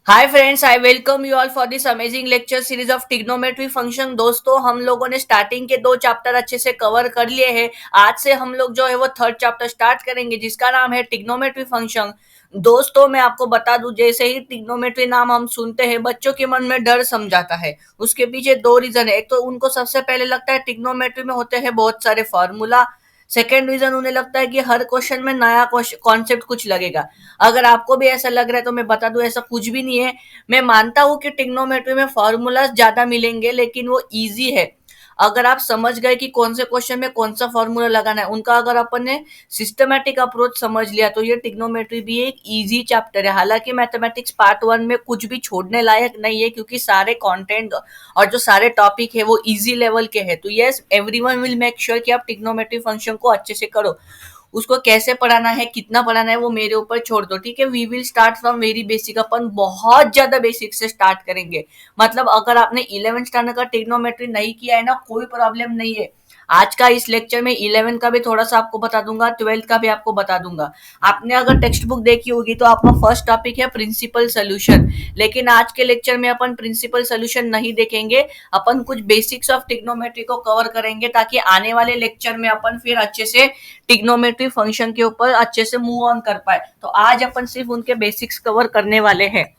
Hi friends, I welcome you all for this amazing lecture series of trigonometry function. दोस्तों, हम लोगों ने starting के दो चैप्टर अच्छे से कवर कर लिए हैं। आज से हम लोग जो है वो थर्ड चैप्टर स्टार्ट करेंगे जिसका नाम है ट्रिग्नोमेट्री फंक्शन। दोस्तों, मैं आपको बता दूं, जैसे ही ट्रिग्नोमेट्री नाम हम सुनते हैं बच्चों के मन में डर सम जाता है। उसके पीछे दो रीजन है। एक तो उनको सबसे पहले लगता है ट्रिग्नोमेट्री में होते हैं बहुत सारे फॉर्मूला। सेकेंड रीजन, उन्हें लगता है कि हर क्वेश्चन में नया कॉन्सेप्ट कुछ लगेगा। अगर आपको भी ऐसा लग रहा है तो मैं बता दूं, ऐसा कुछ भी नहीं है। मैं मानता हूं कि ट्रिग्नोमेट्री में फॉर्मूलाज ज्यादा मिलेंगे लेकिन वो इजी है। अगर आप समझ गए कि कौन से क्वेश्चन में कौन सा फॉर्मूला लगाना है, उनका अगर अपन ने सिस्टमैटिक अप्रोच समझ लिया तो ये ट्रिग्नोमेट्री भी एक इजी चैप्टर है। हालांकि मैथमेटिक्स पार्ट वन में कुछ भी छोड़ने लायक नहीं है क्योंकि सारे कंटेंट और जो सारे टॉपिक है वो इजी लेवल के हैं। तो yes, everyone will make sure कि आप ट्रिग्नोमेट्री फंक्शन को अच्छे से करो। उसको कैसे पढ़ाना है, कितना पढ़ाना है, वो मेरे ऊपर छोड़ दो। ठीक है, we will start from very basic. अपन बहुत ज्यादा बेसिक से स्टार्ट करेंगे। मतलब अगर आपने 11th स्टैंडर्ड का ट्रिग्नोमेट्री नहीं किया है ना, कोई प्रॉब्लम नहीं है। आज का इस लेक्चर में 11 का भी थोड़ा सा आपको बता दूंगा, 12th का भी आपको बता दूंगा। आपने अगर टेक्स्ट बुक देखी होगी तो आपका फर्स्ट टॉपिक है प्रिंसिपल सोल्यूशन। लेकिन आज के लेक्चर में अपन प्रिंसिपल सोल्यूशन नहीं देखेंगे। अपन कुछ बेसिक्स ऑफ ट्रिग्नोमेट्री को कवर करेंगे ताकि आने वाले लेक्चर में अपन फिर अच्छे से ट्रिग्नोमेट्री फंक्शन के ऊपर अच्छे से मूव ऑन कर पाए। तो आज अपन सिर्फ उनके बेसिक्स कवर करने वाले हैं।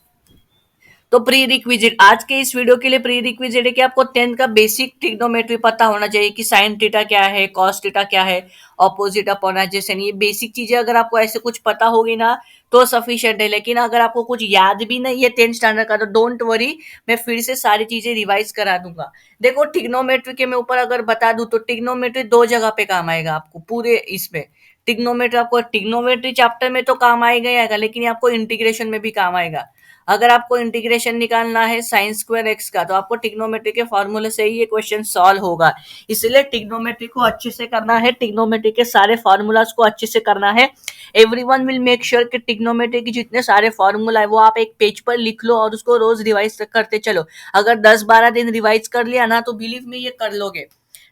तो प्री रिक्विजिट आज के इस वीडियो के लिए प्री रिक्विजिट है कि आपको 10th का बेसिक ट्रिग्नोमेट्री पता होना चाहिए कि साइन थीटा क्या है, कॉस थीटा क्या है, ऑपोजिट अपॉन एडजेसेंट। ये बेसिक चीजें अगर आपको ऐसे कुछ पता होगी ना तो सफिशिएंट है। लेकिन अगर आपको कुछ याद भी नहीं है 10th स्टैंडर्ड का तो डोंट वरी, मैं फिर से सारी चीजें रिवाइज करा दूंगा। देखो, ट्रिग्नोमेट्री के मैं ऊपर अगर बता दूं तो ट्रिग्नोमेट्री दो जगह पे काम आएगा आपको पूरे इसमें। ट्रिग्नोमेट्री आपको ट्रिग्नोमेट्री चैप्टर में तो काम आएगा ही आएगा, लेकिन ये आपको इंटीग्रेशन में भी काम आएगा। अगर आपको इंटीग्रेशन निकालना है साइन स्क्वायर एक्स का तो आपको ट्रिग्नोमेट्री के फॉर्मूले से ही ये क्वेश्चन सॉल्व होगा। इसलिए ट्रिग्नोमेट्री को अच्छे से करना है, ट्रिग्नोमेट्री के सारे फॉर्मूलाज को अच्छे से करना है। एवरीवन विल मेक श्योर कि ट्रिग्नोमेट्री के जितने सारे फॉर्मूला है वो आप एक पेज पर लिख लो और उसको रोज रिवाइज करते चलो। अगर 10-12 दिन रिवाइज कर लिया ना तो बिलीव में ये कर लोगे।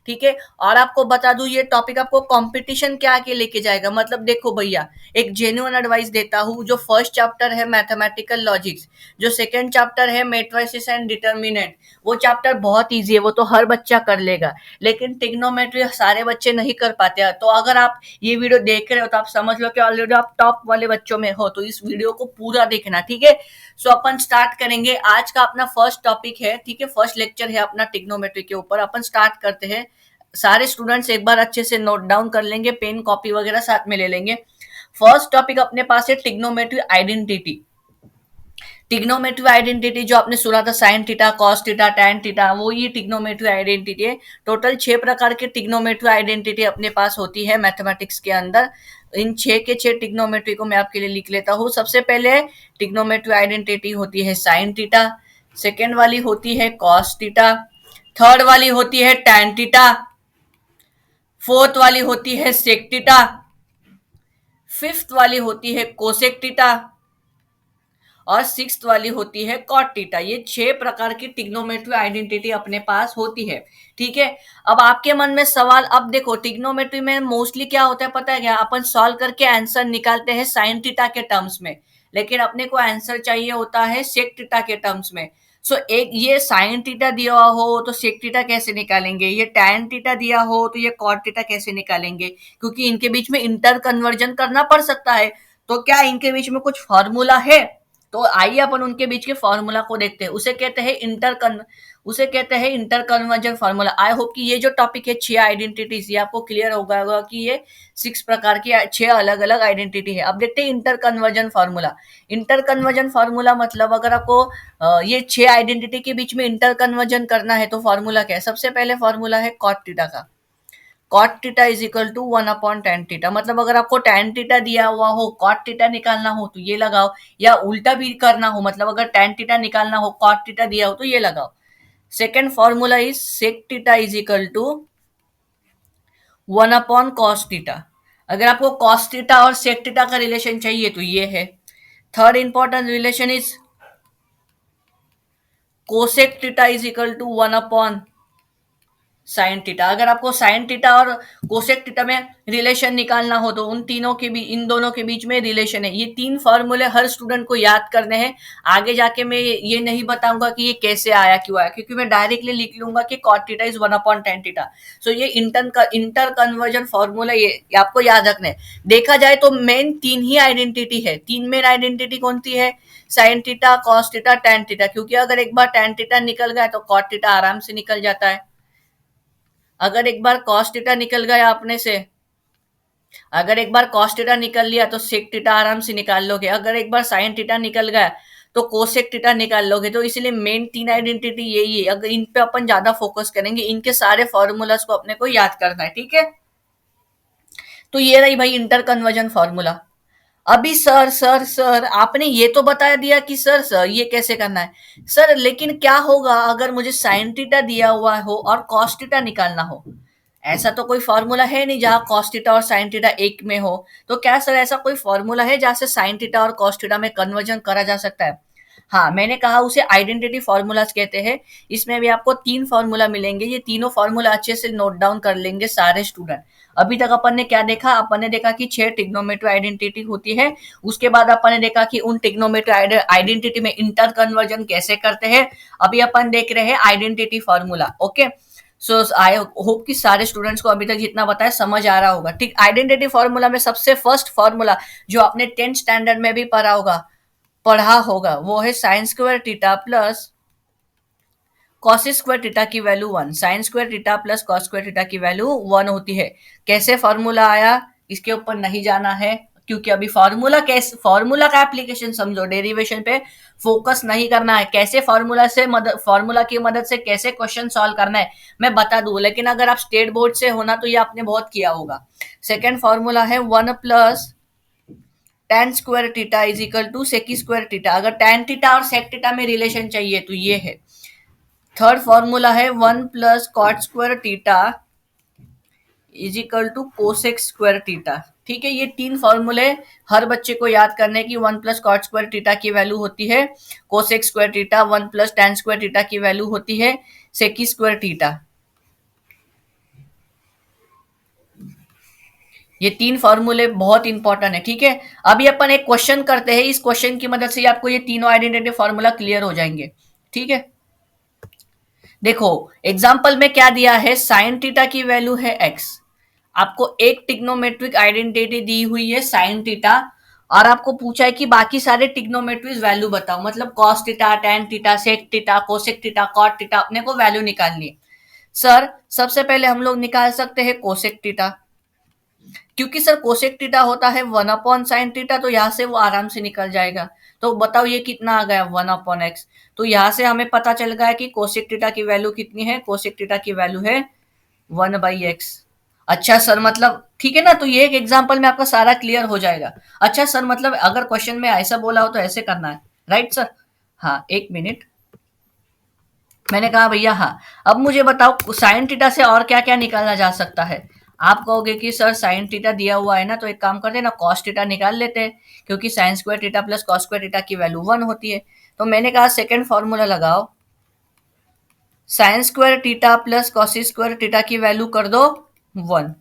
ठीक है। और आपको बता दूं, ये टॉपिक आपको कंपटीशन के आगे लेके जाएगा। मतलब देखो भैया, एक जेन्युइन एडवाइस देता हूँ। जो फर्स्ट चैप्टर है मैथमेटिकल लॉजिक्स, जो सेकंड चैप्टर है मैट्रिसेस एंड डिटर्मिनेंट, वो चैप्टर बहुत इजी है, वो तो हर बच्चा कर लेगा। लेकिन ट्रिग्नोमेट्री सारे बच्चे नहीं कर पाते हैं। तो अगर आप ये वीडियो देख रहे हो तो आप समझ लो कि ऑलरेडी आप टॉप वाले बच्चों में हो। तो इस वीडियो को पूरा देखना, ठीक है। सो अपन स्टार्ट करेंगे। आज का अपना फर्स्ट टॉपिक है, ठीक है, फर्स्ट लेक्चर है अपना ट्रिग्नोमेट्री के ऊपर। अपन स्टार्ट करते हैं। सारे स्टूडेंट्स एक बार अच्छे से नोट डाउन कर लेंगे, पेन कॉपी वगैरह साथ में ले लेंगे। फर्स्ट टॉपिक अपने पास है ट्रिग्नोमेट्री आइडेंटिटी। ट्रिग्नोमेट्री आइडेंटिटी जो आपने सुना था, sign theta, cos theta, tan theta, वो ये ट्रिग्नोमेट्री आइडेंटिटी है। टोटल 6 प्रकार के ट्रिग्नोमेट्री आइडेंटिटी अपने पास होती है मैथमेटिक्स के अंदर। इन 6 के 6 ट्रिग्नोमेट्री को मैं आपके लिए लिख लेता हूँ। सबसे पहले ट्रिग्नोमेट्री आइडेंटिटी होती है साइन थीटा। सेकेंड वाली होती है कॉस थीटा। थर्ड वाली होती है टैन थीटा। फोर्थ वाली होती है सेक थीटा। फिफ्थ वाली होती है कोसेक थीटा। और सिक्स्थ वाली होती है कॉट थीटा। ये 6 प्रकार की ट्रिग्नोमेट्री आइडेंटिटी अपने पास होती है। ठीक है। अब आपके मन में सवाल, अब देखो ट्रिग्नोमेट्री में मोस्टली क्या होता है पता है क्या, अपन सॉल्व करके आंसर निकालते हैं साइन थीटा के टर्म्स में। लेकिन अपने को आंसर चाहिए होता है सेक थीटा के टर्म्स में। सो एक ये साइन थीटा दिया हो तो सेक थीटा कैसे निकालेंगे, ये टैन थीटा दिया हो तो ये कॉट थीटा कैसे निकालेंगे, क्योंकि इनके बीच में इंटर कन्वर्जन करना पड़ सकता है। तो क्या इनके बीच में कुछ फॉर्मूला है? तो आइए अपन उनके बीच के फॉर्मूला को देखते हैं। उसे कहते हैं inter conversion formula. I hope कि ये जो टॉपिक है 6 आइडेंटिटीज, ये आपको क्लियर होगा कि ये 6 प्रकार की 6 अलग अलग आइडेंटिटी है। अब देखते हैं inter conversion formula. Inter conversion formula मतलब अगर आपको ये 6 आइडेंटिटी के बीच में इंटर कन्वर्जन करना है तो फॉर्मूला क्या है? सबसे पहले फॉर्मूला है कॉट थीटा का। Cot theta is equal to 1/tan theta. मतलब अगर आपको tan थीटा दिया हुआ हो, कॉट थीटा निकालना हो तो ये लगाओ, या उल्टा भी करना हो, मतलब अगर tan थीटा निकालना हो, कॉट थीटा दिया हो तो ये लगाओ। Second formula is sec theta is equal to 1/cos theta. अगर आपको कॉस थीटा और सेक थीटा का रिलेशन चाहिए तो ये है। Third important relation is cosec theta is equal to 1/tan sine theta, अगर आपको साइन थीटा और कोसेक थीटा में रिलेशन निकालना हो तो उन तीनों के बीच, इन दोनों के बीच में रिलेशन है। ये तीन फॉर्मूले हर स्टूडेंट को याद करने हैं। आगे जाके मैं ये नहीं बताऊंगा कि ये कैसे आया क्यों आया, क्योंकि मैं डायरेक्टली लिख लूंगा कि cot theta is 1/tan theta. So ये इंटर कन्वर्जन फॉर्मूला, ये आपको याद रखना है। देखा जाए तो मेन तीन ही आइडेंटिटी है। तीन मेन आइडेंटिटी कौन सी है? Sine theta, cos theta, tan theta. क्योंकि अगर एक बार टैन थीटा निकल गया तो कॉट थीटा आराम से निकल जाता है। अगर एक बार cos थीटा निकल गया अपने से, अगर एक बार cos थीटा निकल लिया तो sec थीटा आराम से निकाल लोगे। अगर एक बार sin थीटा निकल गया तो कोसेक थीटा निकाल लोगे। तो इसलिए मेन तीन आइडेंटिटी यही है। अगर इन पे अपन ज्यादा फोकस करेंगे, इनके सारे फॉर्मूलाज को अपने को याद करना है, ठीक है। तो ये रही भाई इंटर कन्वर्जन फॉर्मूला। अभी सर आपने ये तो बता दिया कि सर ये कैसे करना है। सर लेकिन क्या होगा अगर मुझे साइन थीटा दिया हुआ हो और कॉस थीटा निकालना हो? ऐसा तो कोई फॉर्मूला है नहीं जहां कॉस थीटा और साइन थीटा एक में हो। तो क्या सर ऐसा कोई फॉर्मूला है जहां से साइन थीटा और कॉस थीटा में कन्वर्जन करा जा सकता है? हाँ, मैंने कहा उसे आइडेंटिटी फॉर्मूलाज कहते हैं। इसमें भी आपको तीन फॉर्मूला मिलेंगे। ये तीनों फॉर्मूला अच्छे से नोट डाउन कर लेंगे सारे स्टूडेंट। अभी तक अपन ने क्या देखा? अपन ने देखा कि 6 ट्रिग्नोमेट्री आइडेंटिटी होती है। उसके बाद अपन ने देखा कि उन ट्रिग्नोमेट्री आइडेंटिटी में इंटर कन्वर्जन कैसे करते हैं। अभी अपन देख रहे हैं identity formula. Okay, so I hope कि सारे स्टूडेंट्स को अभी तक जितना बताया समझ आ रहा होगा। ठीक, आइडेंटिटी फॉर्मूला में सबसे फर्स्ट फॉर्मूला जो आपने 10th स्टैंडर्ड में भी पढ़ा होगा वो है sine square theta plus cos square theta की value 1। Sine square theta plus cos square theta की वैल्यू 1 होती है। कैसे फॉर्मूला आया इसके ऊपर नहीं जाना है, क्योंकि अभी फॉर्मूला का एप्लीकेशन समझो, डेरिवेशन पे फोकस नहीं करना है। कैसे फॉर्मूला की मदद से कैसे क्वेश्चन सॉल्व करना है मैं बता दूं। लेकिन अगर आप स्टेट बोर्ड से होना तो ये आपने बहुत किया होगा। सेकेंड फॉर्मूला है 1 plus tan square theta is equal to sec square theta. अगर tan थीटा और सेक थीटा में रिलेशन चाहिए तो ये है। थर्ड फॉर्मूला है 1 plus cot square theta is equal to cosec square theta. ठीक है, ये तीन फॉर्मूले हर बच्चे को याद करने की। 1 प्लस कॉट स्क्वायर थीटा की वैल्यू होती है cosec square theta, 1 plus tan square theta की वैल्यू होती है सेक स्क्वायर थीटा। ये तीन फॉर्मूले बहुत इंपॉर्टेंट है, ठीक है। अभी अपन एक क्वेश्चन करते हैं। इस क्वेश्चन की मदद से आपको ये तीनों आइडेंटिटी फॉर्मूला क्लियर हो जाएंगे, ठीक है। देखो एग्जाम्पल में क्या दिया है, साइन थीटा की वैल्यू है x। आपको एक टिग्नोमेट्रिक आइडेंटिटी दी हुई है साइन थीटा, और आपको पूछा है कि बाकी सारे टिग्नोमेट्रिक वैल्यू बताओ। मतलब cos theta, tan theta, sec theta, cosec theta, cot theta, अपने को वैल्यू निकालनी है। सर सबसे पहले हम लोग निकाल सकते हैं कोसेक थीटा, क्योंकि सर कोसेक थीटा होता है 1/sin थीटा, तो यहां से वो आराम से निकल जाएगा। तो बताओ ये कितना आ गया 1/x। तो यहां से हमें पता चल गया कि कोसेक थीटा की वैल्यू कितनी है। कोसेक थीटा की वैल्यू है 1/x। अच्छा सर, मतलब ठीक है ना। तो ये एक एग्जांपल में आपका सारा क्लियर हो जाएगा। अच्छा सर, मतलब अगर क्वेश्चन में ऐसा बोला हो तो ऐसे करना है, राइट सर? हाँ, एक मिनट। मैंने कहा भैया हाँ, अब मुझे बताओ साइन थीटा से और क्या क्या निकाला जा सकता है। आप कहोगे कि सर साइन थीटा दिया हुआ है ना, तो एक काम करते हैं ना, कॉस थीटा निकाल लेते हैं, क्योंकि sign square theta plus cos square theta की वैल्यू 1 होती है। तो मैंने कहा सेकेंड फॉर्मूला लगाओ, sign square theta plus cos square theta की वैल्यू कर दो 1।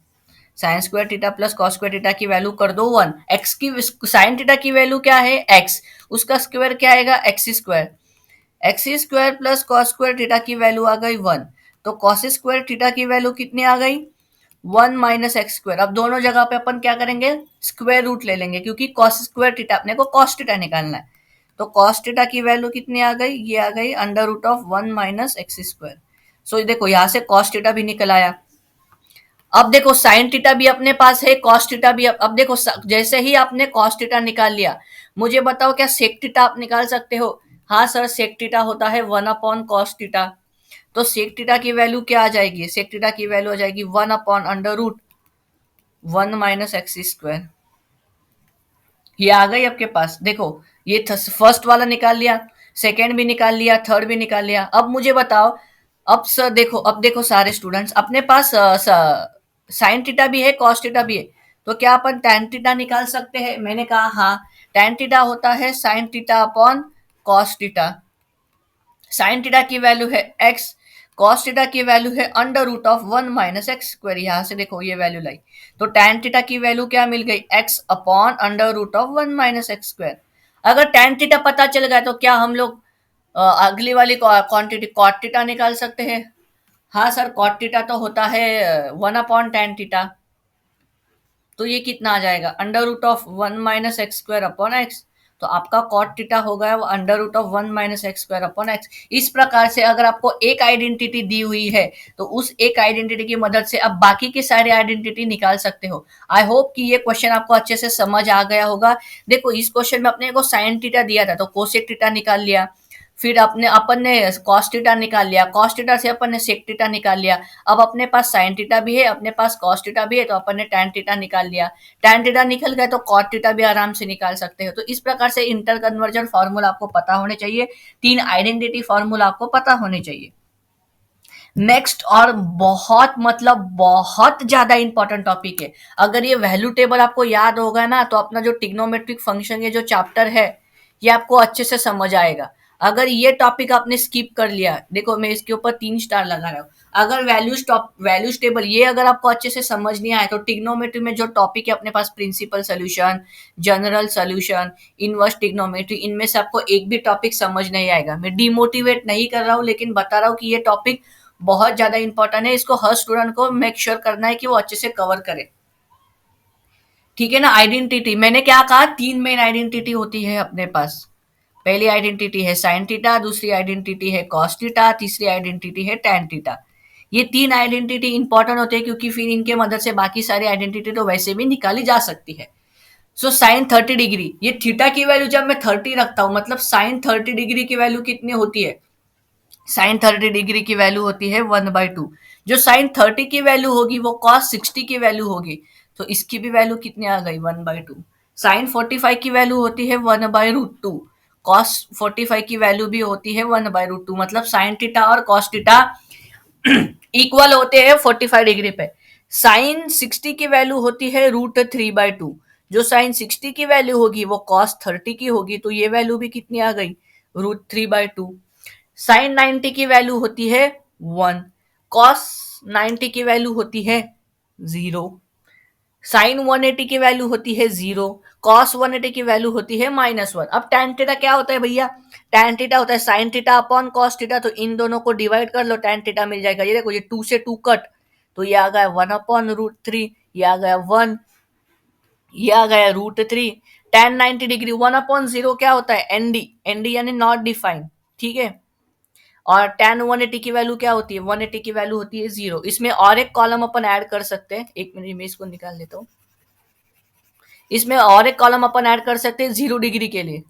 Sine square theta plus cos square theta की वैल्यू कर दो 1। एक्स की, साइन थीटा की वैल्यू क्या है एक्स, उसका स्क्वायर क्या आएगा x square. X square plus cos square theta की वैल्यू आ गई 1। तो कॉस स्क्वायर थीटा की वैल्यू कितनी आ गई 1 माइनस एक्स स्क्वायर। अब दोनों जगह पे अपन क्या करेंगे, स्क्वायर रूट ले लेंगे, क्योंकि कॉस स्क्वायर थीटा अपने को कॉस थीटा निकालना है। तो कॉस थीटा की वैल्यू कितनी आ गई, ये आ गई under root of 1 minus x square. So देखो यहाँ से कॉस थीटा भी निकल आया। अब देखो साइन थीटा भी अपने पास है, कॉस थीटा भी। अब देखो जैसे ही आपने कॉस थीटा निकाल लिया, मुझे बताओ क्या सेक थीटा आप निकाल सकते हो? हाँ सर, सेक थीटा होता है 1/cos थीटा। तो सेक थीटा की वैल्यू क्या आ जाएगी, सेक थीटा की वैल्यू आ जाएगी 1/√1 माइनस एक्स स्क्वायर। ये आ गई आपके पास। देखो ये फर्स्ट वाला निकाल लिया, सेकेंड भी निकाल लिया, थर्ड भी निकाल लिया। अब मुझे बताओ, अब सर देखो, अब देखो सारे स्टूडेंट्स अपने पास साइन थीटा भी है, कॉस थीटा भी है, तो क्या अपन टैन थीटा निकाल सकते हैं? मैंने कहा हाँ, टैन थीटा होता है sine theta upon cos theta. Sine theta की वैल्यू है एक्स, cos थीटा की वैल्यू है under root of 1 minus x square, यहां से देखो ये वैल्यू लाई, तो tan थीटा की वैल्यू क्या मिल गई, x upon under root of 1 minus x square. अगर tan थीटा पता चल गया तो क्या हम लोग अगली वाली क्वांटिटी cot थीटा निकाल सकते हैं? हाँ सर, cot थीटा तो होता है 1/tan थीटा, तो ये कितना आ जाएगा, under root of 1 minus x square upon X. तो आपका कॉट थीटा होगा वो under root of 1 minus x square upon X. इस प्रकार से अगर आपको एक आइडेंटिटी दी हुई है तो उस एक आइडेंटिटी की मदद से आप बाकी के सारे आइडेंटिटी निकाल सकते हो। आई होप कि ये क्वेश्चन आपको अच्छे से समझ आ गया होगा। देखो इस क्वेश्चन में अपने को साइन थीटा दिया था तो कोसेक थीटा निकाल लिया, फिर अपन ने कॉस थीटा निकाल लिया, कॉस थीटा से अपन ने सेक थीटा निकाल लिया। अब अपने पास साइन थीटा भी है, अपने पास कॉस थीटा भी है, तो अपन ने टैन थीटा निकाल लिया। टैन थीटा निकल गया तो कॉट थीटा भी आराम से निकाल सकते हो। तो इस प्रकार से इंटर कन्वर्जन फॉर्मूला आपको पता होने चाहिए, तीन आइडेंटिटी फॉर्मूला आपको पता होने चाहिए। नेक्स्ट और बहुत मतलब बहुत ज्यादा इंपॉर्टेंट टॉपिक है। अगर ये वैल्यू टेबल आपको याद होगा ना तो अपना जो ट्रिग्नोमेट्रिक फंक्शन के जो चैप्टर है ये आपको अच्छे से समझ आएगा। अगर ये टॉपिक आपने स्किप कर लिया, देखो मैं इसके ऊपर 3 स्टार लगा रहा हूँ। अगर वैल्यूज टेबल ये अगर आपको अच्छे से समझ नहीं आए तो ट्रिग्नोमेट्री में जो टॉपिक है अपने पास principal solution, general solution, inverse trigonometry, इनमें से आपको एक भी टॉपिक समझ नहीं आएगा। मैं डिमोटिवेट नहीं कर रहा हूँ लेकिन बता रहा हूँ कि ये टॉपिक बहुत ज्यादा इंपॉर्टेंट है, इसको हर स्टूडेंट को मेक श्योर करना है कि वो अच्छे से कवर करे। ठीक है ना। आइडेंटिटी मैंने क्या कहा, 3 मेन आइडेंटिटी होती है अपने पास। पहली आइडेंटिटी है साइन थीटा, दूसरी आइडेंटिटी है कॉस थीटा, तीसरी आइडेंटिटी है टैन थीटा। ये 3 आइडेंटिटी इंपॉर्टेंट होते हैं क्योंकि फिर इनके मदद से बाकी सारी आइडेंटिटी तो वैसे भी निकाली जा सकती है। सो साइन 30 डिग्री, ये थीटा की वैल्यू जब मैं 30 रखता हूं मतलब साइन 30 डिग्री की वैल्यू कितनी होती है, साइन 30 डिग्री की वैल्यू होती है 1/2। जो साइन 30 की वैल्यू होगी वो कॉस 60 की वैल्यू होगी, तो इसकी भी वैल्यू कितनी आ गई 1/2। साइन 45 की वैल्यू होती है 1/√2, कॉस 45 की वैल्यू भी होती है 1/√2, मतलब साइन थीटा और कॉस थीटा इक्वल होते हैं 45 डिग्री पे। साइन 60 की वैल्यू होती है √3/2, जो साइन 60 की वैल्यू होगी वो कॉस 30 की होगी, तो ये वैल्यू भी कितनी आ गई, √3/2। साइन 90 की वैल्यू होती है 1, कॉस 90 की वैल्यू होती है 0, साइन 180 की वैल्यू होती है 0, कॉस 180 की वैल्यू होती है -1। अब tan थीटा क्या होता है भैया, tan थीटा होता है sine theta upon cos theta, तो इन दोनों को डिवाइड कर लो, tan थीटा मिल जाएगा। ये देखो ये 2 से 2 कट, तो ये आ गया 1/√3, ये आ गया 1, ये आ गया √3। tan 90 डिग्री 1/0 क्या होता है, एनडी, एनडी यानी नॉट डिफाइंड, ठीक है। और tan 180 की वैल्यू क्या होती है, 180 की वैल्यू होती है 0। इसमें और एक कॉलम अपन ऐड कर सकते हैं, एक मिनट में इसको निकाल लेता हूं। इसमें और एक कॉलम अपन ऐड कर सकते हैं 0 डिग्री के लिए,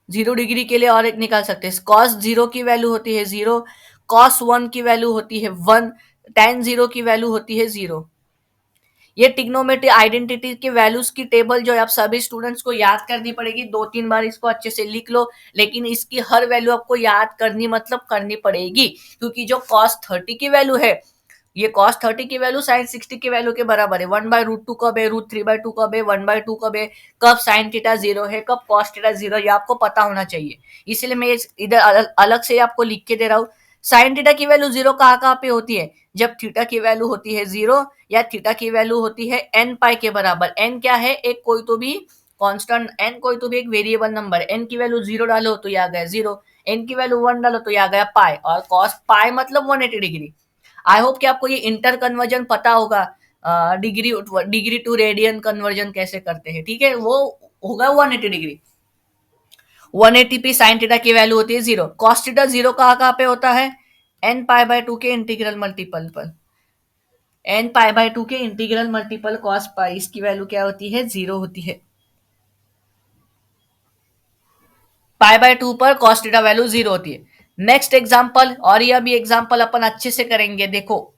0 डिग्री के लिए और एक निकाल सकते हैं। cos 0 की वैल्यू होती है 0, cos 1 की वैल्यू होती है 1, tan 0 की वैल्यू होती है 0। ये टिग्नोमेट्री आइडेंटिटी के वैल्यूज की टेबल जो है आप सभी स्टूडेंट्स को याद करनी पड़ेगी, 2-3 बार इसको अच्छे से लिख लो, लेकिन इसकी हर वैल्यू आपको याद करनी मतलब करनी पड़ेगी, क्योंकि जो cos 30 की वैल्यू है, ये cos 30 की वैल्यू sin 60 की वैल्यू के बराबर है। 1/√2 कब है, √3/2 कब है, 1/2 कब है, कब sin थीटा 0 है, कब cos थीटा 0, ये आपको पता होना चाहिए। इसलिए मैं इधर अलग से आपको लिख के दे रहा हूँ। sin थीटा की वैल्यू 0 कहाँ कहाँ पे होती है, जब थीटा की वैल्यू होती है 0 या थीटा की वैल्यू होती है n पाई के बराबर। n क्या है, एक कोई तो भी कांस्टेंट, n कोई तो भी एक वेरिएबल नंबर, n की वैल्यू 0 डालो तो ये आ गया 0, n की वैल्यू 1 डालो तो ये आ गया पाई, और cos पाई मतलब 180 डिग्री। आई होप कि आपको ये इंटर कन्वर्जन पता होगा, degree degree to radian conversion कैसे करते हैं, ठीक है, वो होगा 180 डिग्री। 180 पे साइन थीटा की वैल्यू होती है 0, कॉस थीटा 0 कहाँ पे होता है, n π/2 के इंटीग्रल मल्टीपल पर, n π/2 के इंटीग्रल मल्टीपल cos पाई, इसकी वैल्यू क्या होती है, 0 होती है। π/2 पर cos थीटा वैल्यू 0 होती है। नेक्स्ट एग्जांपल, और ये अभी एग्जांपल अपन अच्छे से करेंगे। देखो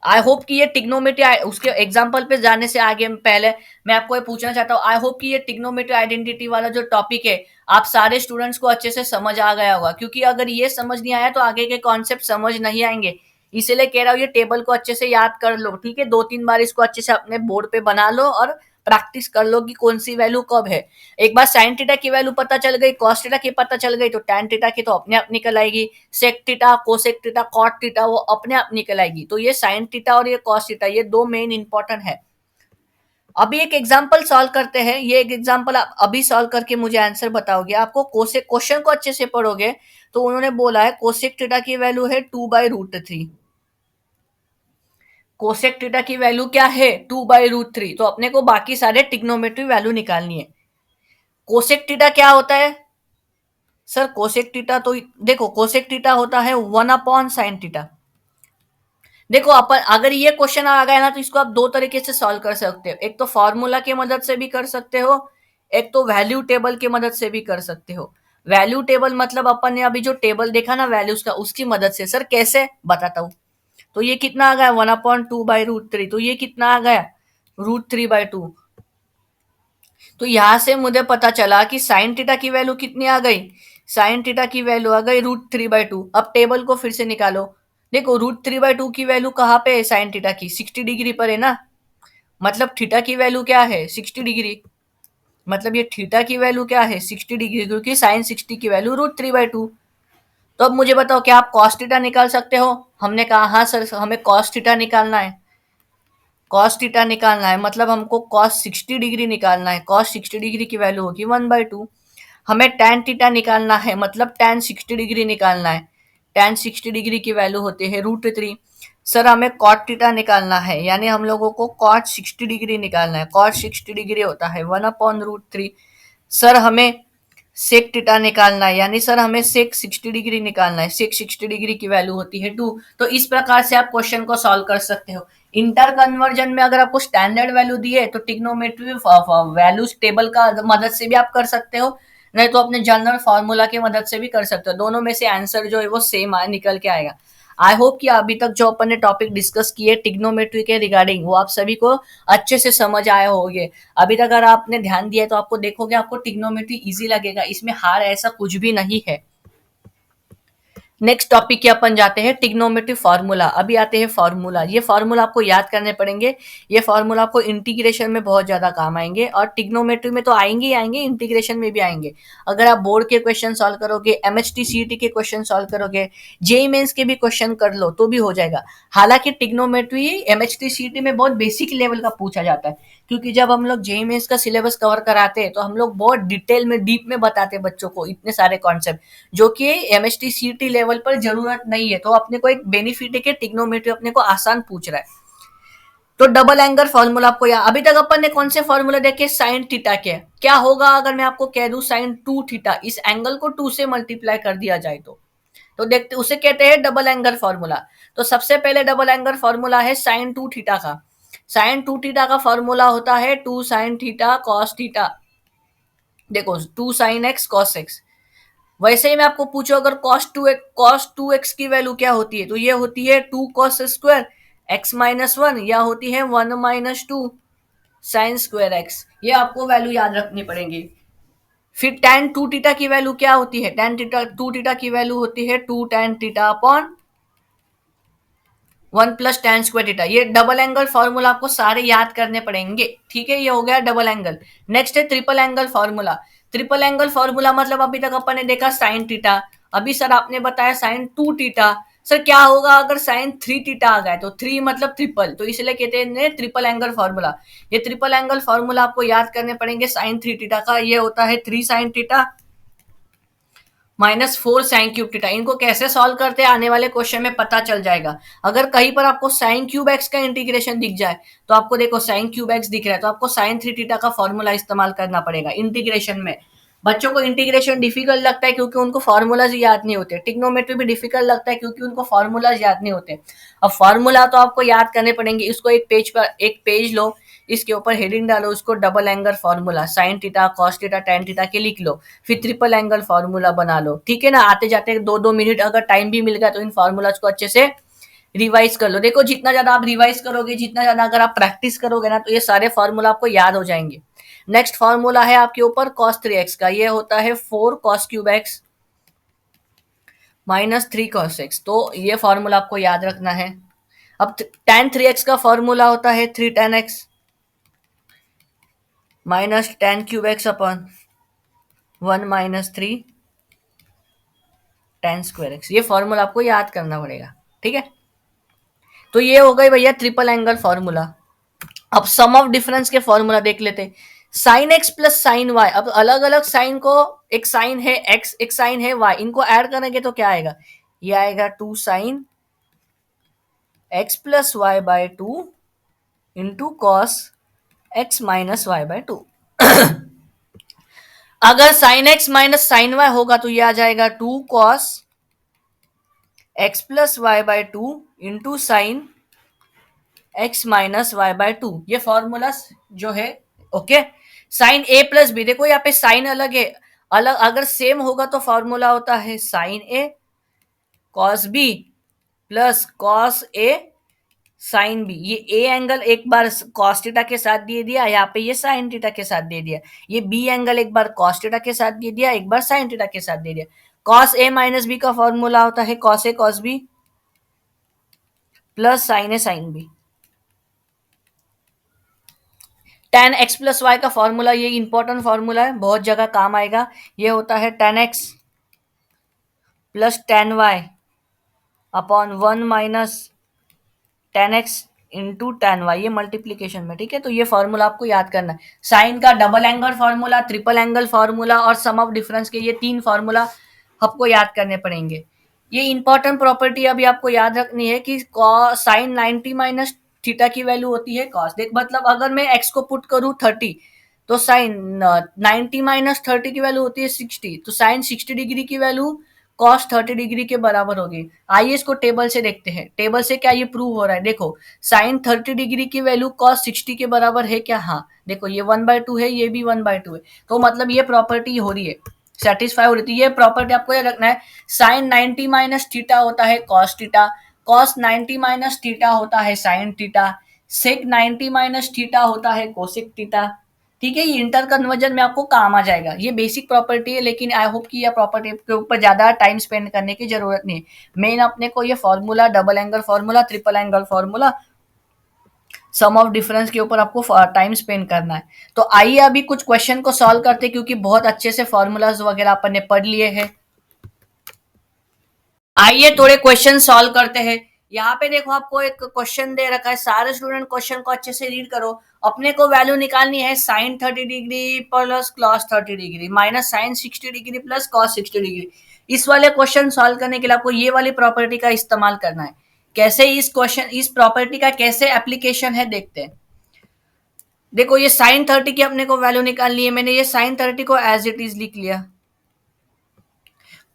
आई होप कि ये टिग्नोमेट्री, उसके एग्जांपल पे जाने से आगे पहले मैं आपको ये पूछना चाहता हूँ, आई होप कि ये टिग्नोमेट्री आइडेंटिटी वाला जो टॉपिक है आप सारे स्टूडेंट्स को अच्छे से समझ आ गया होगा, क्योंकि अगर ये समझ नहीं आया तो आगे के कॉन्सेप्ट समझ नहीं आएंगे। इसीलिए कह रहा हूँ ये टेबल को अच्छे से याद कर लो, ठीक है, 2-3 बार इसको अच्छे से अपने बोर्ड पे बना लो और प्रैक्टिस कर लो कि कौन सी वैल्यू कब है। एक बार साइन थीटा की वैल्यू पता चल गई, कॉस थीटा की पता चल गई, तो टैन थीटा की तो अपने आप निकल आएगी। Sec theta, cosec theta, cot theta वो अपने आप निकल आएगी। तो ये साइन थीटा और ये कॉस थीटा ये दो मेन इंपॉर्टेंट है। अभी एक एग्जांपल सॉल्व करते हैं। ये एक एग्जांपल आप अभी सॉल्व करके मुझे आंसर बताओगे। आपको कोसेक क्वेश्चन को अच्छे से पढ़ोगे तो उन्होंने बोला है कोसेक थीटा की वैल्यू है 2/√3। कोसेक थीटा की वैल्यू क्या है 2/√3। तो अपने को बाकी सारे ट्रिग्नोमेट्री वैल्यू निकालनी है। कोसेक थीटा क्या होता है सर? कोसेक थीटा तो देखो कोसेक थीटा होता है 1/sin थीटा। देखो अपन अगर ये क्वेश्चन आ गया ना तो इसको आप दो तरीके से सॉल्व कर सकते हो। एक तो फॉर्मूला की मदद से भी कर सकते हो, एक तो वैल्यू टेबल की मदद से भी कर सकते हो। वैल्यू टेबल मतलब अपन ने अभी जो टेबल देखा ना वैल्यूज का, उसकी मदद से। सर कैसे बताता हूँ। तो ये कितना आ गया 1/2/√3। तो ये कितना आ गया √3/2। तो यहां से मुझे पता चला कि साइन थीटा की वैल्यू कितनी आ गई। साइन थीटा की वैल्यू आ गई √3/2। अब टेबल को फिर से निकालो। देखो √3/2 की वैल्यू कहाँ पे है साइन थीटा की 60 डिग्री पर है ना। मतलब थीटा की वैल्यू क्या है 60 डिग्री। मतलब ये थीटा की वैल्यू क्या है 60 डिग्री, क्योंकि साइन 60 की वैल्यू √3/2। तो अब मुझे बताओ क्या आप कॉस थीटा निकाल सकते हो? हमने कहा हाँ सर हमें कॉस थीटा निकालना है। कॉस थीटा निकालना है मतलब हमको कॉस 60 डिग्री निकालना है। कॉस 60 डिग्री की वैल्यू होगी 1/2। हमें tan थीटा निकालना है मतलब tan 60 डिग्री निकालना है। tan 60 डिग्री की वैल्यू होती है √3। सर हमें cot थीटा निकालना है, यानी हम लोगों को cot 60 डिग्री निकालना है। cot 60 डिग्री होता है 1/√3। सर हमें सेक थीटा निकालना है, यानी सर हमें सेक 60 डिग्री निकालना है। सेक 60 डिग्री की वैल्यू होती है 2। तो इस प्रकार से आप क्वेश्चन को सॉल्व कर सकते हो। इंटर कन्वर्जन में अगर आपको स्टैंडर्ड वैल्यू दी है तो ट्रिग्नोमेट्री वैल्यूज टेबल का मदद से भी आप कर सकते हो, नहीं तो अपने जनरल फॉर्मूला की मदद से भी कर सकते हो। दोनों में से आंसर जो है वो सेम निकल के आएगा। आई होप कि अभी तक जो अपन ने टॉपिक डिस्कस किए ट्रिग्नोमेट्री के रिगार्डिंग वो आप सभी को अच्छे से समझ आए होंगे। अभी तक अगर आपने ध्यान दिया तो आपको देखोगे आपको ट्रिग्नोमेट्री इजी लगेगा, इसमें हार ऐसा कुछ भी नहीं है। नेक्स्ट टॉपिक के अपन जाते हैं ट्रिग्नोमेट्री फार्मूला। अभी आते हैं फार्मूला। ये फार्मूला आपको याद करने पड़ेंगे। ये फार्मूला आपको इंटीग्रेशन में बहुत ज्यादा काम आएंगे और ट्रिग्नोमेट्री में तो आएंगे ही आएंगे, इंटीग्रेशन में भी आएंगे। अगर आप बोर्ड के क्वेश्चन सॉल्व करोगे, एमएचटी सीईटी के क्वेश्चन सॉल्व करोगे, जेईई मेंस के भी क्वेश्चन कर लो तो भी हो जाएगा। हालांकि ट्रिग्नोमेट्री एमएचटी सीईटी में बहुत बेसिक लेवल का पूछा जाता है, क्योंकि जब हम लोग जेईई मेंस का सिलेबस कवर कराते हैं तो हम लोग बहुत डिटेल में डीप में बताते हैं बच्चों को इतने सारे कॉन्सेप्ट, जो कि एमएचटी सीईटी लेवल पर जरूरत नहीं है। तो अपने को एक बेनिफिट है कि ट्रिग्नोमेट्री अपने को आसान पूछ रहा है। तो डबल एंगल फॉर्मूला आपको याद, अभी तक अपन ने कौन से फॉर्मूला देखे साइन थीटा के। क्या होगा अगर मैं आपको कह दूं साइन 2 थीटा, इस एंगल को 2 से मल्टीप्लाई कर दिया जाए तो देखते उसे कहते हैं डबल एंगल फॉर्मूला। तो सबसे पहले डबल एंगल फॉर्मूला है साइन 2 थीटा का। साइन 2 थीटा का फॉर्मूला होता है 2 साइन थीटा कॉस थीटा। देखो 2 साइन एक्स कॉस एक्स। वैसे ही मैं आपको पूछूं अगर cos 2x की वैल्यू क्या होती है, तो ये होती है 2 cos² x-1, या होती है 1 - 2 साइन स्क्वायर एक्स। ये आपको वैल्यू याद रखनी पड़ेगी। फिर tan 2 थीटा की वैल्यू क्या होती है, tan थीटा 2 थीटा की वैल्यू होती है 2 tan theta upon 1 + tan² theta. ये डबल एंगल फॉर्मूला आपको सारे याद करने पड़ेंगे। ठीक है, ये हो गया डबल एंगल। नेक्स्ट है triple angle formula. Triple angle formula मतलब अभी तक अपन ने देखा साइन थीटा, अभी सर आपने बताया साइन 2 थीटा। सर क्या होगा अगर साइन 3 थीटा आ गया, तो 3 मतलब ट्रिपल, तो इसलिए कहते हैं ट्रिपल एंगल फॉर्मूला। ये ट्रिपल एंगल फॉर्मूला आपको याद करने पड़ेंगे साइन 3 थीटा का। ये होता है 3 sine theta -4 sine cube theta. इनको कैसे सॉल्व करते हैं आने वाले क्वेश्चन में पता चल जाएगा। अगर कहीं पर आपको साइन क्यूब एक्स का इंटीग्रेशन दिख जाए, तो आपको देखो साइन क्यूब एक्स दिख रहा है तो आपको साइन 3 थीटा का फॉर्मूला इस्तेमाल करना पड़ेगा इंटीग्रेशन में। बच्चों को इंटीग्रेशन डिफिकल्ट लगता है क्योंकि उनको फॉर्मूलाज याद नहीं होते। ट्रिग्नोमेट्री भी डिफिकल्ट लगता है क्योंकि उनको फॉर्मूलाज याद नहीं होते। अब फॉर्मूला तो आपको याद करने पड़ेंगे। इसको एक पेज लो, इसके ऊपर हेडिंग डालो, उसको double angle formula sine theta cos theta tan theta के लिख लो। फिर ट्रिपल एंगल फॉर्मूला बना लो। ठीक है ना, आते जाते 2-2 मिनट अगर टाइम भी मिल गया तो इन फॉर्मूलाज को अच्छे से रिवाइज कर लो। देखो जितना ज्यादा आप रिवाइज करोगे, जितना ज्यादा अगर आप प्रैक्टिस करोगे ना, तो ये सारे फॉर्मूला आपको याद हो जाएंगे। नेक्स्ट फॉर्मूला है आपके ऊपर cos 3x का। ये होता है 4 cos³ x -3 cos x। तो ये फॉर्मूला आपको याद रखना है। अब tan 3x का फॉर्मूला होता है 3 tan x। Minus ten cube x upon 1 - 3 ten square x. ये फॉर्मूला आपको याद करना पड़ेगा, ठीक है। तो ये हो गई भैया ट्रिपल एंगल फॉर्मूला। अब सम ऑफ डिफरेंस के फॉर्मूला देख लेते हैं। Sine X plus sine Y, अब अलग अलग साइन को, एक साइन है एक्स एक साइन है वाई, इनको ऐड करेंगे तो क्या आएगा, ये आएगा 2 sin x plus Y by 2 into cos x minus Y by 2। अगर sine X minus sine Y होगा तो ये आ जाएगा 2 cos x plus Y by 2 into sine x minus Y by 2। ये फॉर्मूला जो है, okay. Sine A plus B, देखो यहाँ पे साइन अलग है, अलग अगर सेम होगा तो फॉर्मूला होता है sign A cos b plus cos A sine B. ये ए एंगल एक बार कॉस थीटा के साथ दे दिया, यहाँ पे ये साइन थीटा के साथ दे दिया। ये बी एंगल एक बार कॉस थीटा के साथ दे दिया, एक बार साइन थीटा के साथ दे दिया। कॉस ए माइनस बी का फॉर्मूला होता है cos a cos b plus sine a sine b. Tan x plus y का फॉर्मूला, ये इंपॉर्टेंट फॉर्मूला है, बहुत जगह काम आएगा। ये होता है tan x plus tan y upon 1 - tan x into tan y, ये मल्टीप्लीकेशन में, ठीक है। तो ये फॉर्मूला आपको याद करना है। साइन का double angle formula, triple angle formula और सम ऑफ डिफरेंस के ये 3 फॉर्मूला आपको याद करने पड़ेंगे। ये इंपॉर्टेंट प्रॉपर्टी अभी आपको याद रखनी है कि साइन 90 माइनस थीटा की वैल्यू होती है कॉस। देख मतलब अगर मैं एक्स को पुट करूं 30, तो साइन 90 माइनस 30 की वैल्यू होती है 60, तो साइन 60 डिग्री की वैल्यू कॉस 30 डिग्री के बराबर होगी। आइए इसको टेबल से देखते हैं, टेबल से क्या ये प्रूव हो रहा है। देखो साइन 30 डिग्री की वैल्यू कॉस 60 के बराबर है क्या, हाँ देखो ये 1/2 है, ये भी 1/2 है, तो मतलब ये प्रॉपर्टी हो रही है, सेटिस्फाई हो रही है। ये प्रॉपर्टी आपको याद रखना है। साइन 90 माइनस थीटा होता है cos theta, cos 90 minus theta होता है साइन थीटा, सेक 90 माइनस थीटा होता है कोसेक थीटा, ठीक है। ये इंटर कन्वर्जन में आपको काम आ जाएगा, ये बेसिक प्रॉपर्टी है, लेकिन आई होप कि यह प्रॉपर्टी के ऊपर ज्यादा टाइम स्पेंड करने की जरूरत नहीं है। मेन अपने को ये formula, double angle formula, triple angle formula, sum of difference के ऊपर आपको टाइम स्पेंड करना है। तो आइए अभी कुछ क्वेश्चन को सॉल्व करते हैं, क्योंकि बहुत अच्छे से फॉर्मूलाज वगैरह अपन ने पढ़ लिए हैं। आइए थोड़े क्वेश्चन सॉल्व करते हैं। यहाँ पे देखो आपको एक क्वेश्चन दे रखा है, सारे स्टूडेंट क्वेश्चन को अच्छे से रीड करो। अपने को वैल्यू निकालनी है sine 30 degree plus cos 30 degree minus sine 60 degree plus cos 60 degree. इस वाले क्वेश्चन सॉल्व करने के लिए आपको ये वाली प्रॉपर्टी का इस्तेमाल करना है। कैसे इस क्वेश्चन, इस प्रॉपर्टी का कैसे एप्लीकेशन है देखते हैं। देखो ये साइन 30 की अपने को वैल्यू निकालनी है, मैंने ये साइन 30 को एज इट इज लिख लिया।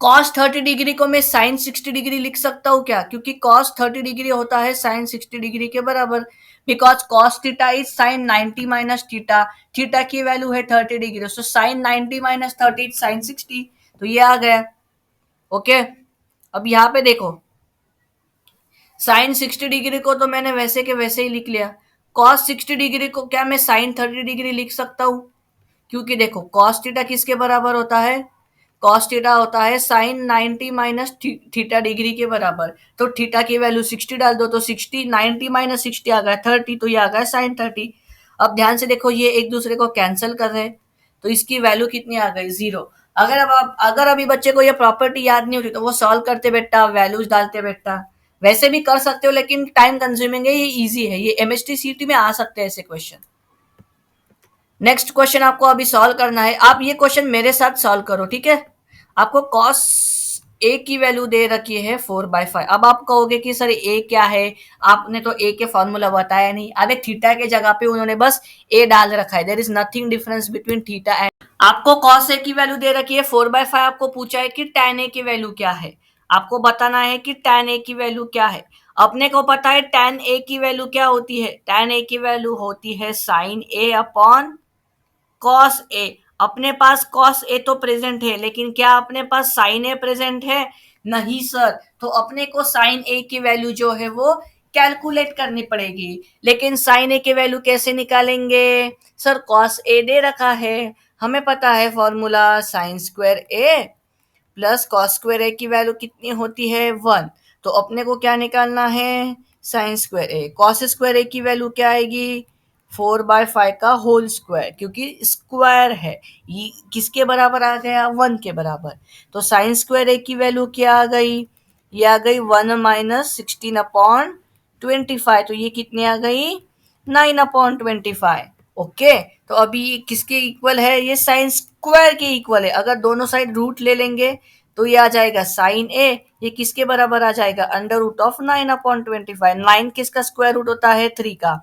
कॉस 30 डिग्री को मैं साइन 60 डिग्री लिख सकता हूँ क्या, क्योंकि कॉस 30 डिग्री होता है साइन 60 डिग्री के बराबर, because cos theta is sine 90 minus theta, theta की वैल्यू है 30 degree, so sine 90 minus 30 sine 60, तो ये आ गया, ओके। अब यहाँ पे देखो साइन 60 डिग्री को तो मैंने वैसे के वैसे ही लिख लिया, कॉस 60 डिग्री को क्या मैं साइन 30 डिग्री लिख सकता हूँ, क्योंकि देखो कॉस थीटा किसके बराबर होता है, कॉस थीटा होता है साइन 90 माइनस थीटा डिग्री के बराबर, तो थीटा की वैल्यू 60 डाल दो, तो 60 90 माइनस 60 आ गया 30, तो ये आ गया साइन 30। अब ध्यान से देखो ये एक दूसरे को कैंसिल कर रहे हैं, तो इसकी वैल्यू कितनी आ गई 0। अगर अभी बच्चे को ये प्रॉपर्टी याद नहीं होती तो वो सॉल्व करते बेटा, वैल्यूज डालते बेटा, वैसे भी कर सकते हो लेकिन टाइम कंज्यूमिंग है, ये इजी है, ये एमएसटी सीटी में आ सकते हैं ऐसे क्वेश्चन। नेक्स्ट क्वेश्चन आपको अभी सॉल्व करना है, आप ये क्वेश्चन मेरे साथ सॉल्व करो, ठीक है। आपको cos a की वैल्यू दे रखी है 4/5। अब आप कहोगे कि सर a क्या है, आपने तो a के फॉर्मूला बताया नहीं। अबे थीटा के जगह पे उन्होंने बस a डाल रखा है, there is nothing difference between theta and. आपको cos a की वैल्यू दे रखी है 4/5, आपको पूछा है कि tan a की वैल्यू क्या है, आपको बताना है कि tan a की वैल्यू क्या है। अपने को पता है tan a की वैल्यू क्या होती है, tan a की वैल्यू होती है sign a upon cos A. अपने पास कॉस ए तो प्रेजेंट है, लेकिन क्या अपने पास साइन ए प्रेजेंट है, नहीं सर, तो अपने को साइन ए की वैल्यू जो है वो कैलकुलेट करनी पड़ेगी। लेकिन साइन ए की वैल्यू कैसे निकालेंगे, सर कॉस ए दे रखा है, हमें पता है फॉर्मूला साइन स्क्वायर ए प्लस कॉस स्क्वायर ए की वैल्यू कितनी होती है 1, तो अपने को क्या निकालना है साइन स्क्वायर ए, कॉस स्क्वायर ए की वैल्यू क्या आएगी 4/5 का होल स्क्वायर, क्योंकि स्क्वायर है, ये किसके बराबर आ गया, 1 के बराबर। तो साइन स्क्वायर ए की वैल्यू क्या आ गई, ये आ गई 1-16/25। तो ये कितनी आ गई, 9/25। ओके, तो अभी ये किसके इक्वल है, ये साइन स्क्वायर के इक्वल है। अगर दोनों साइड रूट ले लेंगे तो ये आ जाएगा साइन ए, ये किसके बराबर आ जाएगा, अंडर रूट ऑफ 9/25। 9 किसका स्क्वायर रूट होता है, 3 का।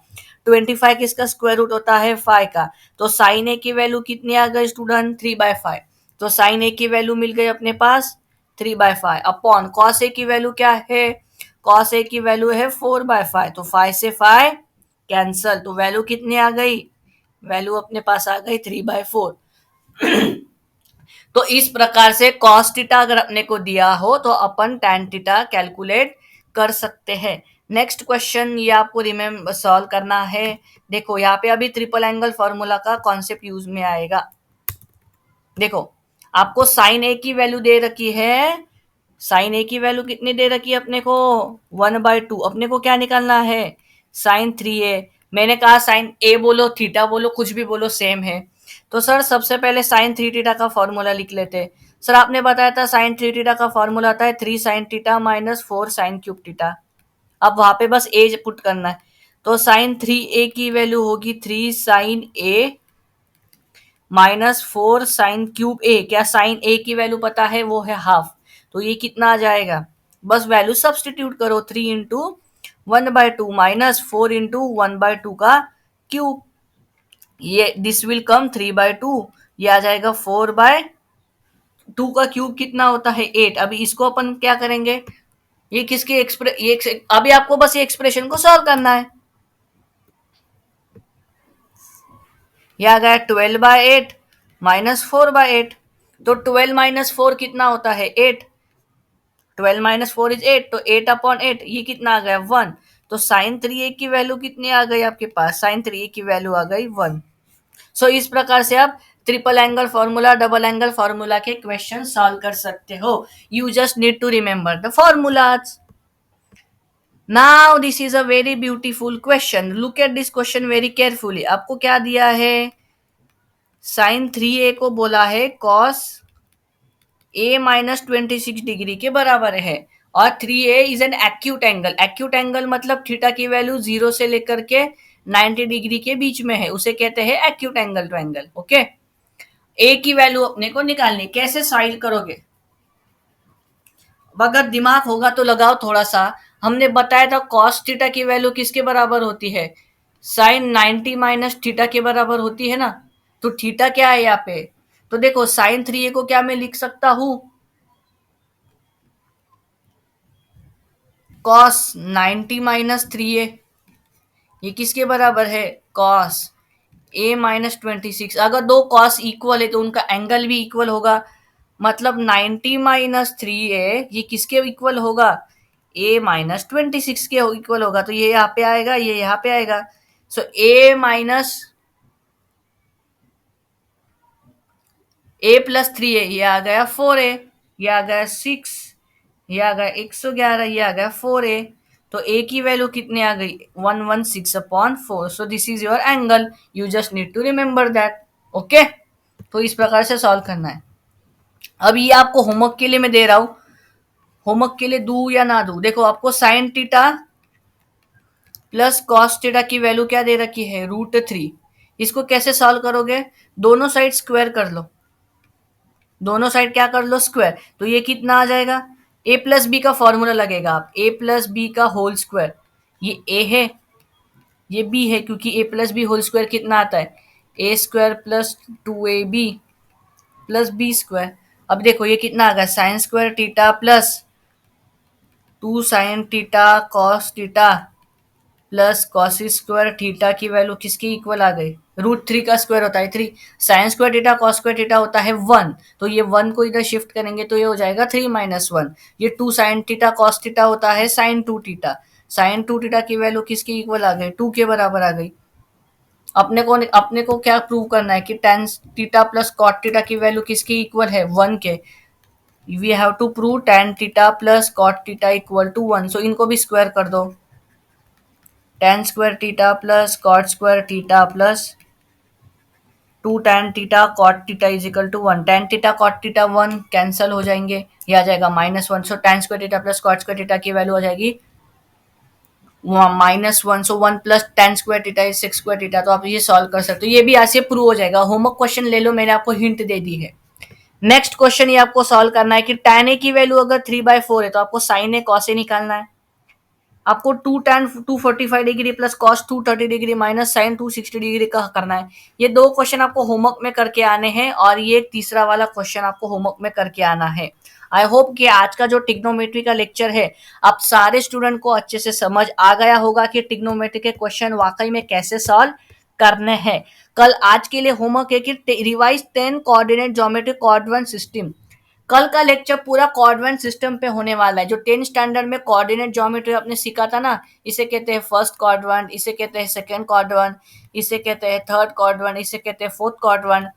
25 किसका स्क्वायर रूट होता है, 5 का। तो साइन ए की वैल्यू कितनी आ गई स्टूडेंट, 3/5। तो साइन ए की वैल्यू मिल गई अपने पास 3/5 अपॉन कॉस ए की वैल्यू क्या है, कॉस ए की वैल्यू है 4/5। तो 5 से 5 कैंसल, तो वैल्यू कितनी आ गई, वैल्यू अपने पास आ गई 3/4। तो इस प्रकार से cos थीटा अगर अपने को दिया हो तो अपन tan थीटा कैलकुलेट कर सकते हैं। नेक्स्ट क्वेश्चन ये आपको रिमेम्बर सॉल्व करना है। देखो यहाँ पे अभी ट्रिपल एंगल फॉर्मूला का कॉन्सेप्ट यूज में आएगा। देखो आपको साइन ए की वैल्यू दे रखी है, साइन ए की वैल्यू कितनी दे रखी है अपने को, 1/2। अपने को क्या निकालना है, साइन 3a। मैंने कहा साइन ए बोलो थीटा बोलो कुछ भी बोलो सेम है। तो सर सबसे पहले साइन 3 थीटा का फॉर्मूला लिख लेते। सर आपने बताया था साइन 3 थीटा का फॉर्मूला आता है 3 sine theta minus 4 sine cube theta. अब वहां पे बस ए पुट करना है। तो साइन 3a की वैल्यू होगी 3 साइन ए माइनस 4 साइन क्यूब ए। क्या साइन ए की वैल्यू पता है, वो है हाफ। तो ये कितना आ जाएगा, बस वैल्यू सब्सटीट्यूट करो, 3 इंटू 1/2 माइनस 4 इंटू 1/2 का क्यूब। ये दिस विल कम 3/2, ये आ जाएगा 4/2 का क्यूब कितना होता है 8। अभी इसको अपन क्या करेंगे, ये किसके अभी आपको बस ये एक्सप्रेशन को सॉल्व करना है। ये आ गया 12/8 माइनस 4/8। तो 12 माइनस 4 कितना होता है 8, 12 माइनस 4 इज 8, तो 8/8 ये कितना आ गया 1। तो साइन 3a की वैल्यू कितनी आ गई आपके पास, साइन 3a की वैल्यू आ गई 1। सो इस प्रकार से आप triple angle formula, double angle formula के क्वेश्चन सॉल्व कर सकते हो। You just need to remember the formulas. Now this is a very beautiful question, look at this question very carefully. आपको क्या दिया है, साइन 3a को बोला है कॉस a माइनस 26 डिग्री के बराबर है, और 3a is an acute angle. Acute angle मतलब थीटा की वैल्यू 0 से लेकर के 90 डिग्री के बीच में है, उसे कहते हैं acute angle to angle. Okay, a की वैल्यू अपने को निकालनी, कैसे सॉल्व करोगे, अगर दिमाग होगा तो लगाओ थोड़ा सा। हमने बताया था कॉस थीटा की वैल्यू किसके बराबर होती है, साइन 90 माइनस थीटा के बराबर होती है ना। तो थीटा क्या है यहाँ पे, तो देखो साइन 3a को क्या मैं लिख सकता हूं, कॉस 90 माइनस 3a, ये किसके बराबर है, कॉस a माइनस 26। अगर दो कॉस इक्वल है तो उनका एंगल भी इक्वल होगा, मतलब 90 माइनस 3a ये किसके इक्वल होगा, a माइनस 26 के इक्वल होगा। तो ये यहाँ पे आएगा, ये यहाँ पे आएगा। सो a minus a plus 3a, ये आ गया 4a, ये आ गया 6, ये आ गया 111, ये आ गया 4a। तो a की वैल्यू कितनी आ गई, 116/4। So this is your angle, you just need to remember that. Okay, तो इस प्रकार से सॉल्व करना है। अब ये आपको होमवर्क के लिए मैं दे रहा हूं, होमवर्क के लिए दू या ना दू। देखो आपको sine theta plus cos theta की वैल्यू क्या दे रखी है, √3। इसको कैसे सॉल्व करोगे, दोनों साइड स्क्वायर कर लो, दोनों साइड क्या कर लो, स्क्वायर। तो ये कितना आ जाएगा, a प्लस बी का फॉर्मूला लगेगा, आप a प्लस बी का होल स्क्वायर। ये a है, ये b है, क्योंकि a plus B whole square कितना आता है, a square plus 2ab plus B square. अब देखो ये कितना आ गया, sine square theta plus 2 sine theta cos theta plus cos square theta की वैल्यू किसकी इक्वल आ गई, √3 का स्क्वायर होता है 3, sign square theta cos square theta होता है 1। तो ये 1 को इधर शिफ्ट करेंगे तो ये हो जाएगा 3 माइनस 1। ये 2 साइन थीटा कॉस थीटा होता है साइन 2 थीटा, साइन 2 थीटा की वैल्यू किसकी इक्वल आ गई, 2 के बराबर आ गई। अपने को क्या प्रूव करना है कि tan theta plus cot theta की वैल्यू किसकी इक्वल है, 1 के। We have to prove tan theta plus cot theta equal to 1। So इनको भी स्क्वायर कर दो, tan square theta plus cot square theta plus 2 tan theta cot theta is equal to 1। tan theta cot theta 1 cancel हो जाएंगे, ये आ जाएगा -1। So tan square theta plus cot square theta की वैल्यू आ जाएगी -1। सो 1 plus tan square theta is 6 square theta. तो आप ये सॉल्व कर सकते हो, ये भी ऐसे प्रूव हो जाएगा। होमवर्क क्वेश्चन ले लो, मैंने आपको हिंट दे दी है। नेक्स्ट क्वेश्चन ये आपको सॉल्व करना है कि tan a की वैल्यू अगर 3/4 है तो आपको sin a cos a निकालना है। आपको 2 tan 245 degree plus cos 230 degree minus sin 260 degree का करना है। ये दो क्वेश्चन आपको होमवर्क में करके आने हैं और ये तीसरा वाला क्वेश्चन आपको होमवर्क में करके आना है। आई होप कि आज का जो ट्रिग्नोमेट्री का लेक्चर है आप सारे स्टूडेंट को अच्छे से समझ आ गया होगा कि ट्रिग्नोमेट्री के क्वेश्चन वाकई में कैसे सॉल्व करने हैं। कल आज के लिए होमवर्क है कि revise 10 coordinate geometry coordinate system. कल का लेक्चर पूरा कोऑर्डिनेट सिस्टम पे होने वाला है। जो 10 स्टैंडर्ड में कोऑर्डिनेट ज्योमेट्री आपने सीखा था ना, इसे कहते हैं फर्स्ट क्वाड्रेंट, इसे कहते हैं सेकंड क्वाड्रेंट, इसे कहते हैं थर्ड क्वाड्रेंट, इसे कहते हैं फोर्थ क्वाड्रेंट।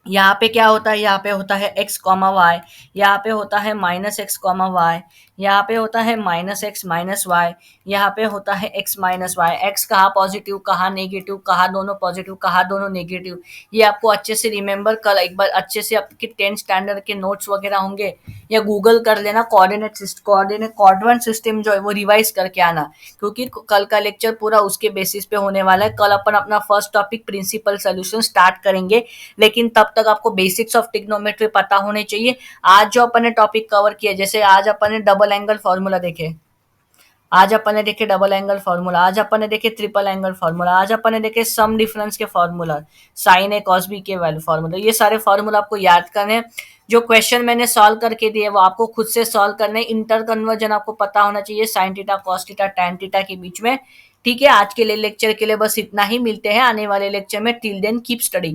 यहाँ पे क्या होता है, यहाँ पे होता है x कॉमा वाई, यहाँ पे होता है -x कॉमा वाई, यहाँ पे होता है -x माइनस वाई, यहाँ पे होता है x माइनस वाई। x कहाँ पॉजिटिव कहाँ नेगेटिव, कहाँ दोनों पॉजिटिव कहाँ दोनों नेगेटिव, ये आपको अच्छे से रिमेम्बर कल एक बार अच्छे से आपके 10 स्टैंडर्ड के नोट्स वगैरह होंगे या गूगल कर लेना, कोऑर्डिनेट सिस्टम जो है वो रिवाइज करके आना, क्योंकि कल का लेक्चर पूरा उसके बेसिस पे होने वाला है। कल अपन अपना first topic principal solution start करेंगे, लेकिन तब तक आपको बेसिक्स ऑफ ट्रिग्नोमेट्री पता होने चाहिए। आज जो अपन ने टॉपिक कवर किया, जैसे आज अपन ने डबल एंगल फॉर्मूला देखे, आज अपन ने देखे डबल एंगल फॉर्मूला, आज अपन ने देखे ट्रिपल एंगल फॉर्मूला, आज अपन ने देखे सम डिफरेंस के फॉर्मूला, साइन ए कॉस बी के वैल्यू फॉर्मूला। ये सारे फॉर्मूला आपको याद करने हैं। जो क्वेश्चन मैंने सॉल्व करके दिए वो आपको खुद से सॉल्व करने। इंटर कन्वर्जन आपको पता होना चाहिए sign theta cos theta tan theta के बीच में। ठीक है, आज के लिए लेक्चर के लिए बस इतना ही। मिलते हैं आने वाले लेक्चर में। Till then keep studying.